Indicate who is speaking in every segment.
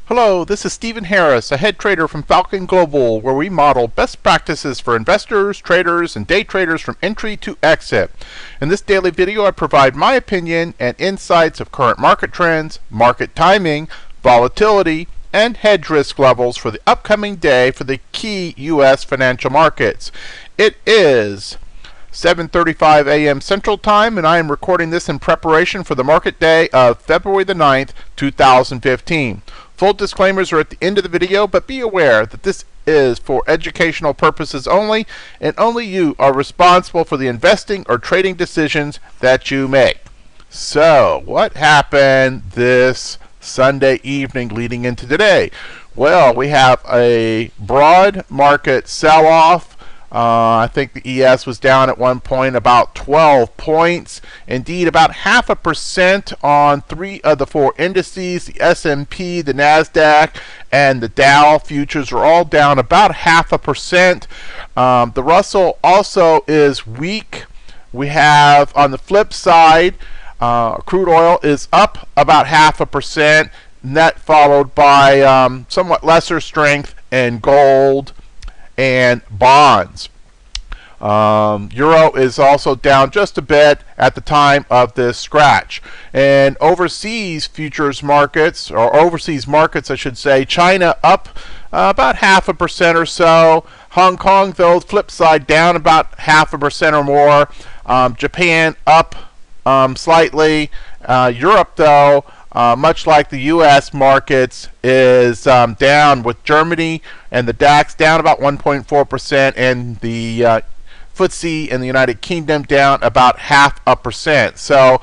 Speaker 1: Hello, this is Stephen Harris, a head trader from Falcon Global, where we model best practices for investors, traders, and day traders from entry to exit. In this daily video, I provide my opinion and insights of current market trends, market timing, volatility, and hedge risk levels for the upcoming day for the key U.S. financial markets. It is 7:35 a.m. Central Time, and I am recording this in preparation for the market day of February the 9th, 2015. Full disclaimers are at the end of the video, but be aware that this is for educational purposes only, and only you are responsible for the investing or trading decisions that you make. So, what happened this Sunday evening leading into today? Well, we have a broad market sell-off. I think the ES was down at one point about 12 points. Indeed, about 0.5% on 3 of the 4 indices. The S&P, the NASDAQ, and the Dow futures are all down about 0.5%. The Russell also is weak. We have, on the flip side, crude oil is up about 0.5%, and that followed by somewhat lesser strength in gold and bonds. Euro is also down just a bit at the time of this scratch. And overseas futures markets, or overseas markets I should say, China up about 0.5% or so. Hong Kong, though, flip side, down about 0.5% or more. Japan up slightly. Europe, though, much like the U.S. markets, is down, with Germany and the DAX down about 1.4%, and the FTSE in the United Kingdom down about 0.5%. So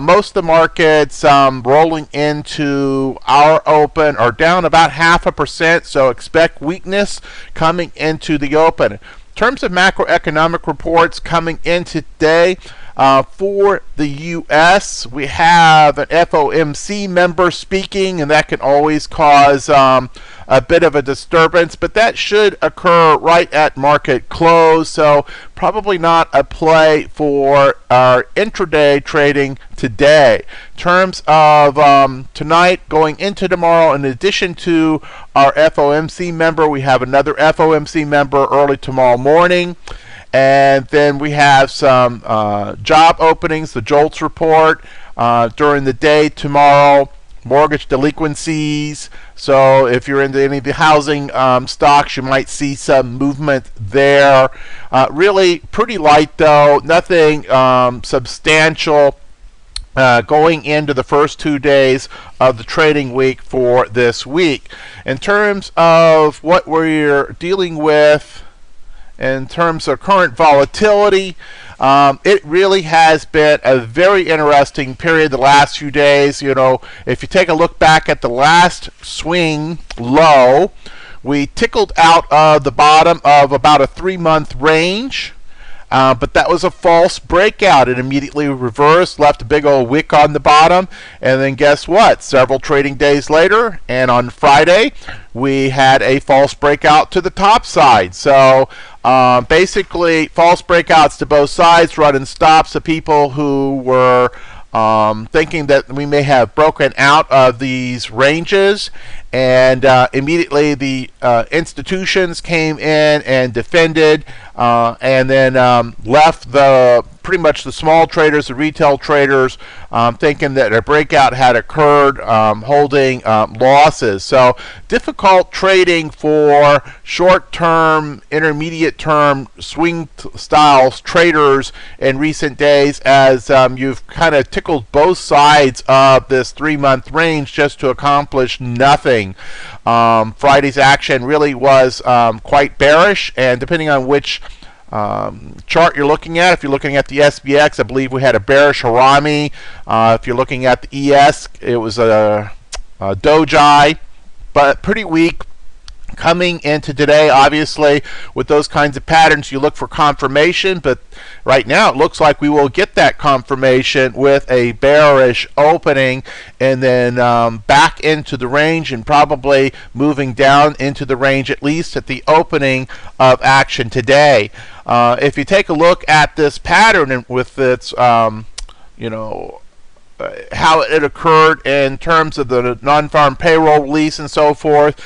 Speaker 1: most of the markets rolling into our open are down about 0.5%, so expect weakness coming into the open. In terms of macroeconomic reports coming in today, for the U.S., we have an FOMC member speaking, and that can always cause a bit of a disturbance, but that should occur right at market close, so probably not a play for our intraday trading today. In terms of tonight going into tomorrow, in addition to our FOMC member, we have another FOMC member early tomorrow morning. And then we have some job openings, the JOLTS report during the day tomorrow, mortgage delinquencies. So if you're into any of the housing stocks, you might see some movement there. Really pretty light, though, nothing substantial going into the first 2 days of the trading week for this week. In terms of what we're dealing with in terms of current volatility, it really has been a very interesting period the last few days. You know, if you take a look back at the last swing low, we tickled out of the bottom of about a 3-month range. But that was a false breakout. It immediately reversed, left a big old wick on the bottom, and then guess what? Several trading days later, and on Friday, we had a false breakout to the top side. So basically, false breakouts to both sides, running stops of people who were thinking that we may have broken out of these ranges, and immediately the institutions came in and defended, and then left pretty much the small traders, the retail traders, thinking that a breakout had occurred, holding losses. So difficult trading for short-term, intermediate-term swing styles traders in recent days, as you've kind of tickled both sides of this 3-month range just to accomplish nothing. Friday's action really was quite bearish, and depending on which chart you're looking at, if you're looking at the SPX, I believe we had a bearish harami. If you're looking at the ES, it was a doji, but pretty weak. Coming into today, obviously, with those kinds of patterns, you look for confirmation, but right now it looks like we will get that confirmation with a bearish opening, and then back into the range, and probably moving down into the range at least at the opening of action today. If you take a look at this pattern with its how it occurred in terms of the non-farm payroll release and so forth.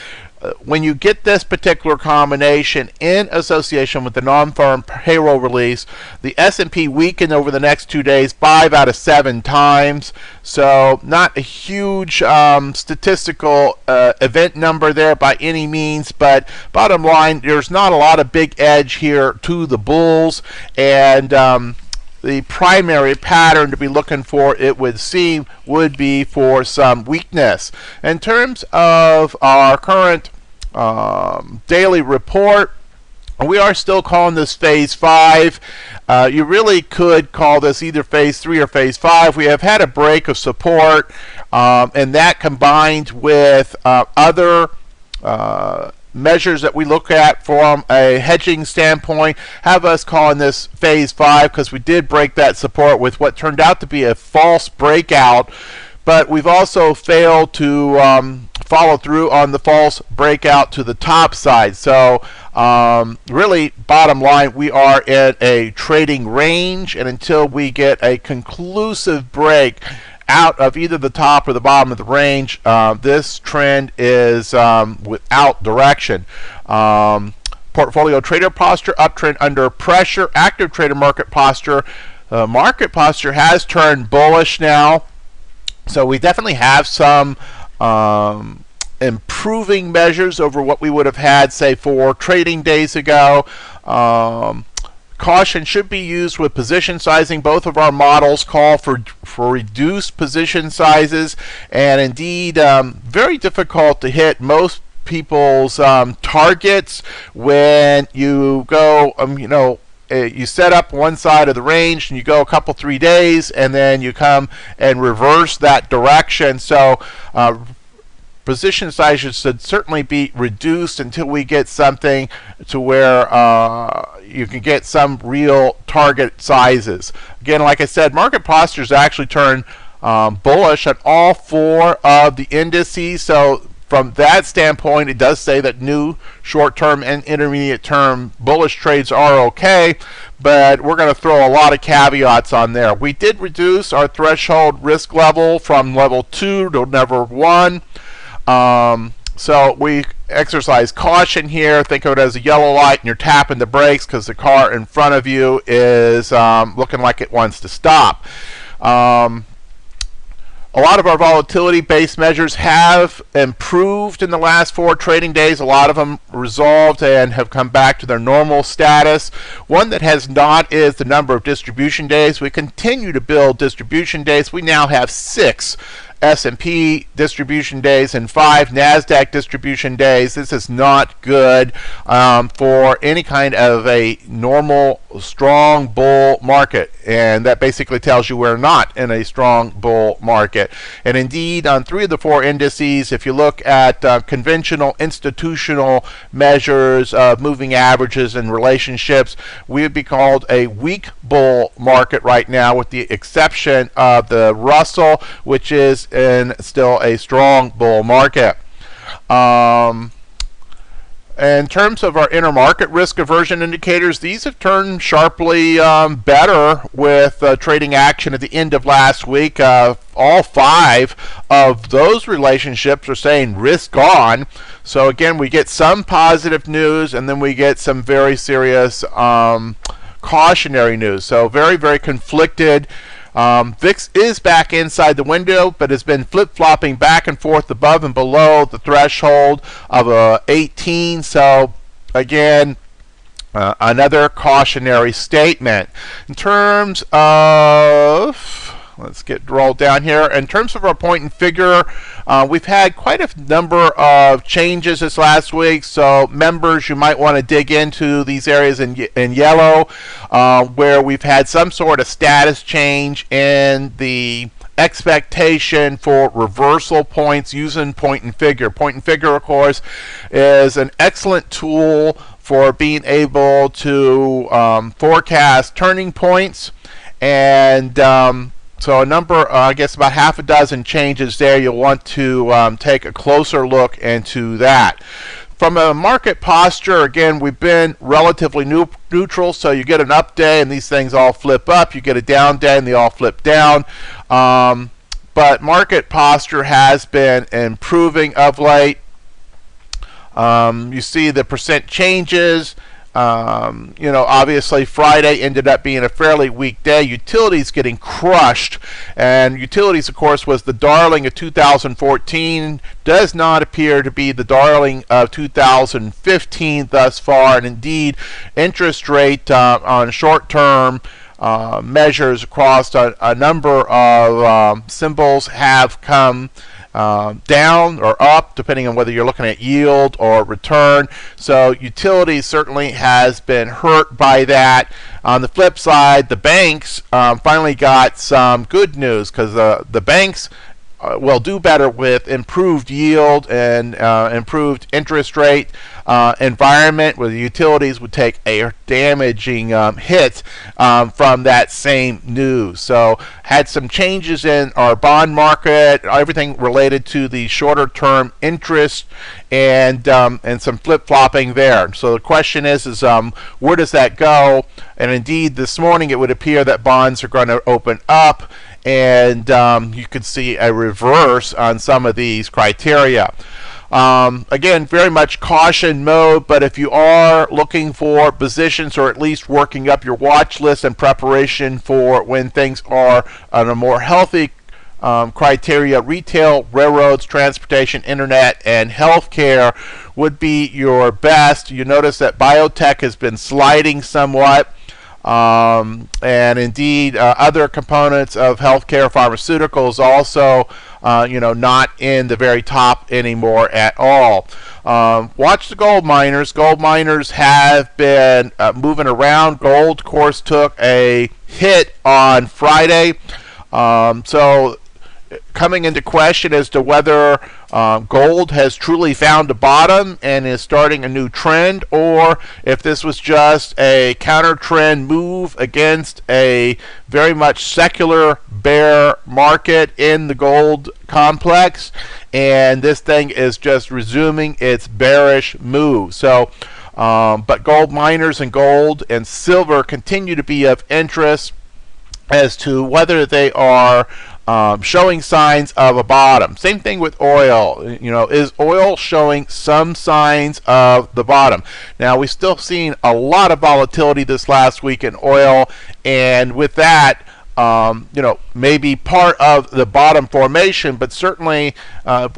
Speaker 1: When you get this particular combination in association with the non-farm payroll release, the S&P weakened over the next 2 days 5 out of 7 times. So not a huge statistical event number there by any means, but bottom line, there's not a lot of big edge here to the bulls, and the primary pattern to be looking for, it would seem, would be for some weakness. In terms of our current daily report, we are still calling this phase 5. You really could call this either phase 3 or phase 5. We have had a break of support, and that combined with other measures that we look at from a hedging standpoint have us calling this phase 5, because we did break that support with what turned out to be a false breakout, but we've also failed to follow through on the false breakout to the top side. So really, bottom line, we are in a trading range, and until we get a conclusive break out of either the top or the bottom of the range, this trend is without direction. Portfolio trader posture, uptrend under pressure. Active trader market posture. Market posture has turned bullish now, so we definitely have some improving measures over what we would have had, say, 4 trading days ago. Caution should be used with position sizing. Both of our models call for reduced position sizes, and indeed very difficult to hit most people's targets when you go, you set up one side of the range and you go a couple 3 days, and then you come and reverse that direction. So position sizes should certainly be reduced until we get something to where you can get some real target sizes. Again, like I said, market postures actually turned bullish on all 4 of the indices. So from that standpoint, it does say that new short-term and intermediate-term bullish trades are okay, but we're going to throw a lot of caveats on there. We did reduce our threshold risk level from level 2 to level 1. So we exercise caution here. Think of it as a yellow light and you're tapping the brakes because the car in front of you is looking like it wants to stop. A lot of our volatility-based measures have improved in the last 4 trading days. A lot of them resolved and have come back to their normal status. One that has not is the number of distribution days. We continue to build distribution days. We now have 6 S&P distribution days and 5 NASDAQ distribution days. This is not good for any kind of a normal, strong bull market. And that basically tells you we're not in a strong bull market. And indeed, on 3 of the 4 indices, if you look at conventional institutional measures of moving averages and relationships, we would be called a weak bull market right now, with the exception of the Russell, which is in still a strong bull market. In terms of our intermarket risk aversion indicators, these have turned sharply better with trading action at the end of last week. All 5 of those relationships are saying risk on. So again, we get some positive news, and then we get some very serious cautionary news. So very, very conflicted. VIX is back inside the window, but has been flip-flopping back and forth above and below the threshold of 18. So again, another cautionary statement. In terms of, let's get rolled down here. In terms of our point and figure, we've had quite a number of changes this last week. So members, you might want to dig into these areas in yellow, where we've had some sort of status change in the expectation for reversal points using point and figure. Point and figure, of course, is an excellent tool for being able to forecast turning points, and so a number, I guess about half a dozen changes there. You'll want to take a closer look into that. From a market posture, again, we've been relatively neutral, so you get an up day and these things all flip up. You get a down day and they all flip down. but market posture has been improving of late. You see the percent changes. Obviously Friday ended up being a fairly weak day. Utilities getting crushed, and utilities, of course, was the darling of 2014. Does not appear to be the darling of 2015 thus far, and indeed, interest rate on short-term measures across a number of symbols have come down or up, depending on whether you're looking at yield or return. So utilities certainly has been hurt by that. On the flip side, the banks finally got some good news, because the banks will do better with improved yield and improved interest rate environment, where the utilities would take a damaging hit from that same news. So had some changes in our bond market, everything related to the shorter term interest, and some flip-flopping there. So the question is where does that go? And indeed, this morning it would appear that bonds are going to open up, and you could see a reverse on some of these criteria. Again, very much caution mode, but if you are looking for positions, or at least working up your watch list in preparation for when things are on a more healthy criteria, retail, railroads, transportation, internet, and healthcare would be your best. You notice that biotech has been sliding somewhat. And indeed, other components of healthcare, pharmaceuticals also, not in the very top anymore at all. Watch the gold miners. Gold miners have been moving around. Gold, of course, took a hit on Friday. So coming into question as to whether gold has truly found a bottom and is starting a new trend, or if this was just a counter trend move against a very much secular bear market in the gold complex, and this thing is just resuming its bearish move. So but gold miners and gold and silver continue to be of interest as to whether they are showing signs of a bottom. Same thing with oil. Is oil showing some signs of the bottom? Now, we've still seen a lot of volatility this last week in oil, and with that, maybe part of the bottom formation, but certainly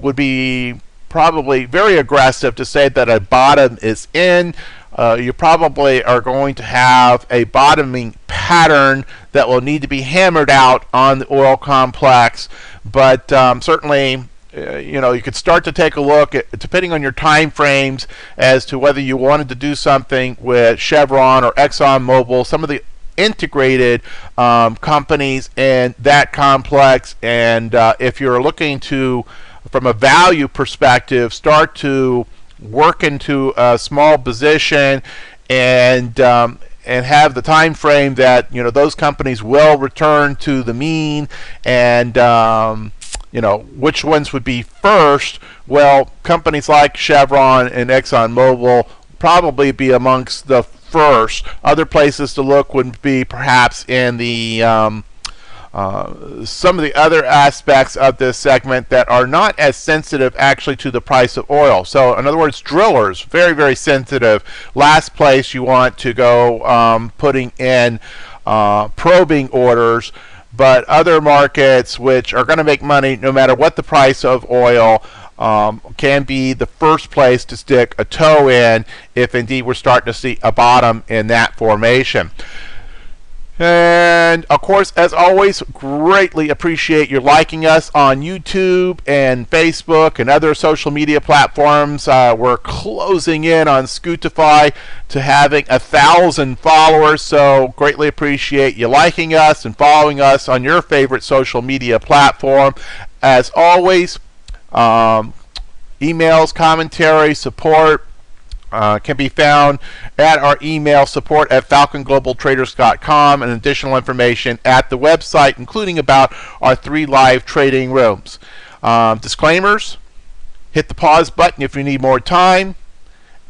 Speaker 1: would be probably very aggressive to say that a bottom is in. You probably are going to have a bottoming pattern that will need to be hammered out on the oil complex, but certainly you could start to take a look at, depending on your time frames, as to whether you wanted to do something with Chevron or ExxonMobil, some of the integrated companies in that complex. And if you're looking to, from a value perspective, start to work into a small position and have the time frame that those companies will return to the mean, and which ones would be first? Well, companies like Chevron and ExxonMobil probably be amongst the first. Other places to look would be perhaps in the some of the other aspects of this segment that are not as sensitive actually to the price of oil. So in other words, drillers, very, very sensitive. Last place you want to go putting in probing orders. But other markets which are going to make money no matter what the price of oil can be the first place to stick a toe in if indeed we're starting to see a bottom in that formation. And of course, as always, greatly appreciate your liking us on YouTube and Facebook and other social media platforms. We're closing in on Scootify to having 1,000 followers, so greatly appreciate you liking us and following us on your favorite social media platform. As always, emails, commentary, support can be found at our email, support@falconglobaltraders.com, and additional information at the website, including about our 3 live trading rooms. Disclaimers: hit the pause button if you need more time.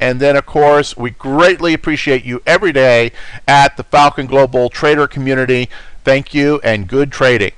Speaker 1: And then, of course, we greatly appreciate you every day at the Falcon Global Trader community. Thank you and good trading.